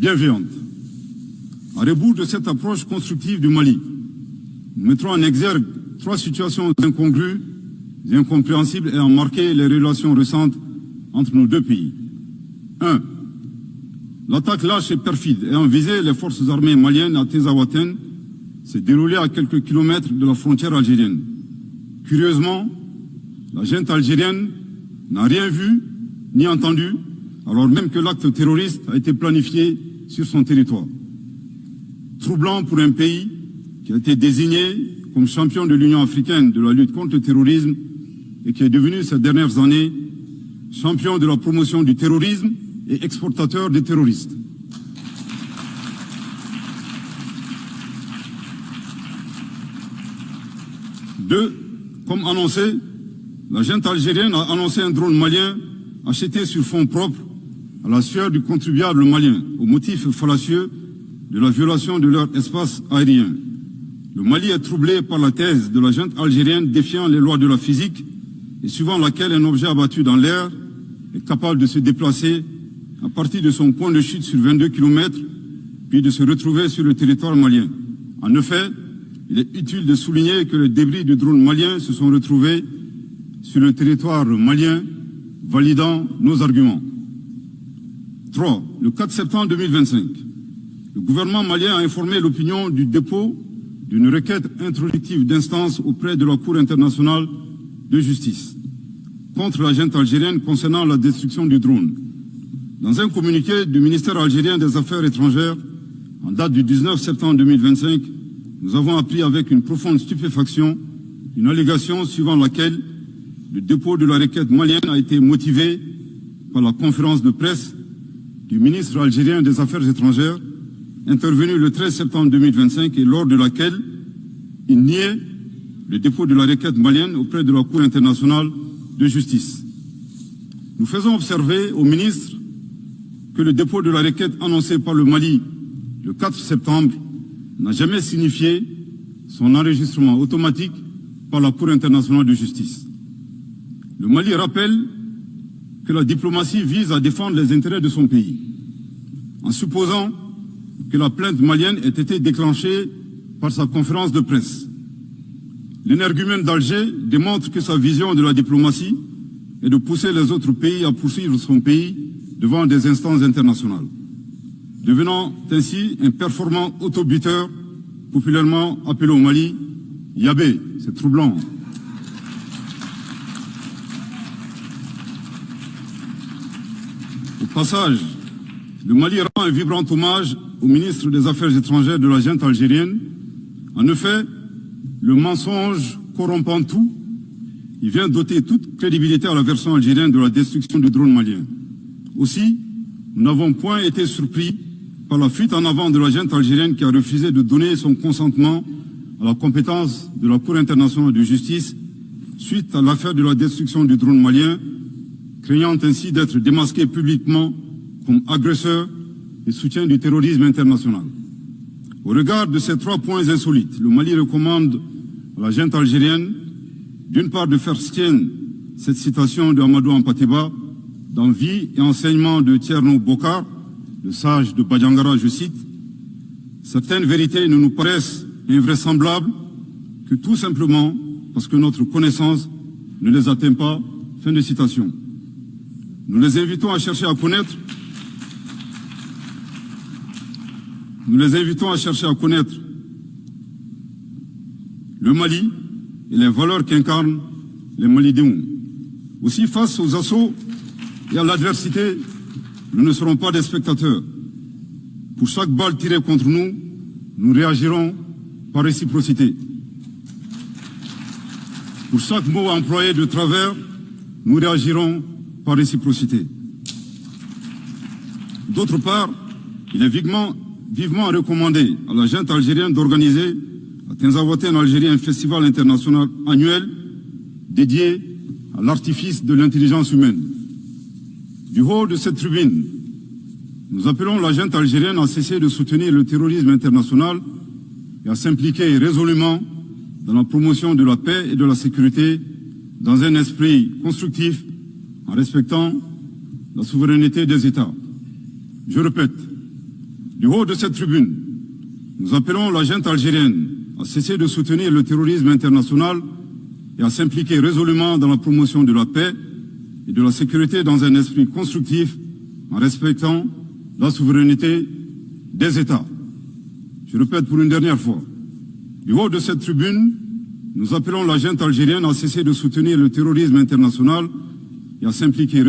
bienveillante. À rebours de cette approche constructive du Mali, nous mettrons en exergue 3 situations incongrues et incompréhensibles ayant marqué les relations récentes entre nos 2 pays. 1. L'attaque lâche et perfide ayant visé les forces armées maliennes à Tezawaten s'est déroulée à quelques kilomètres de la frontière algérienne. Curieusement, la junte algérienne n'a rien vu ni entendu, alors même que l'acte terroriste a été planifié sur son territoire. Troublant pour un pays qui a été désigné comme champion de l'Union africaine de la lutte contre le terrorisme et qui est devenu ces dernières années champion de la promotion du terrorisme et exportateur des terroristes. Deux, comme annoncé, la junte algérienne a annoncé un drone malien acheté sur fonds propres à la sueur du contribuable malien au motif fallacieux de la violation de leur espace aérien. Le Mali est troublé par la thèse de la junte algérienne défiant les lois de la physique et suivant laquelle un objet abattu dans l'air est capable de se déplacer à partir de son point de chute sur 22 km, puis de se retrouver sur le territoire malien. En effet, il est utile de souligner que les débris du drone malien se sont retrouvés sur le territoire malien, validant nos arguments. 3. Le 4 septembre 2025, le gouvernement malien a informé l'opinion du dépôt d'une requête introductive d'instance auprès de la Cour internationale de justice contre la junte algérienne concernant la destruction du drone. Dans un communiqué du ministère algérien des Affaires étrangères, en date du 19 septembre 2025, nous avons appris avec une profonde stupéfaction une allégation suivant laquelle le dépôt de la requête malienne a été motivé par la conférence de presse du ministre algérien des Affaires étrangères, intervenue le 13 septembre 2025 et lors de laquelle il niait le dépôt de la requête malienne auprès de la Cour internationale de justice. Nous faisons observer au ministre que le dépôt de la requête annoncé par le Mali le 4 septembre n'a jamais signifié son enregistrement automatique par la Cour internationale de justice. Le Mali rappelle que la diplomatie vise à défendre les intérêts de son pays. En supposant que la plainte malienne ait été déclenchée par sa conférence de presse, l'énergumène d'Alger démontre que sa vision de la diplomatie est de pousser les autres pays à poursuivre son pays devant des instances internationales, devenant ainsi un performant autobuteur populairement appelé au Mali Yabé. C'est troublant. Au passage, le Mali rend un vibrant hommage au ministre des Affaires étrangères de la junte algérienne. En effet, le mensonge corrompant tout, il vient doter toute crédibilité à la version algérienne de la destruction du drone malien. Aussi, nous n'avons point été surpris par la fuite en avant de la junte algérienne qui a refusé de donner son consentement à la compétence de la Cour internationale de justice suite à l'affaire de la destruction du drone malien, craignant ainsi d'être démasqué publiquement comme agresseur et soutien du terrorisme international. Au regard de ces 3 points insolites, le Mali recommande à la junte algérienne, d'une part, de faire sienne cette citation de Amadou Hampâté-Bâ dans Vie et enseignement de Thierno Bokar, le sage de Badiangara, je cite, « Certaines vérités ne nous paraissent invraisemblables que tout simplement parce que notre connaissance ne les atteint pas. » Fin de citation. Nous les invitons à chercher à connaître le Mali et les valeurs qu'incarnent les Malidéens. Aussi, face aux assauts et à l'adversité, nous ne serons pas des spectateurs. Pour chaque balle tirée contre nous, nous réagirons par réciprocité. Pour chaque mot employé de travers, nous réagirons par réciprocité. D'autre part, il est vivement recommandé à la junte algérienne d'organiser à Tinzaouaten en Algérie un festival international annuel dédié à l'artifice de l'intelligence humaine. Du haut de cette tribune, nous appelons la junte algérienne à cesser de soutenir le terrorisme international et à s'impliquer résolument dans la promotion de la paix et de la sécurité dans un esprit constructif en respectant la souveraineté des États. Je répète, Du haut de cette tribune, nous appelons la junte algérienne à cesser de soutenir le terrorisme international et à s'impliquer résolument dans la promotion de la paix et de la sécurité dans un esprit constructif en respectant la souveraineté des États. Je répète pour une dernière fois. Du haut de cette tribune, nous appelons la junte algérienne à cesser de soutenir le terrorisme international et à s'impliquer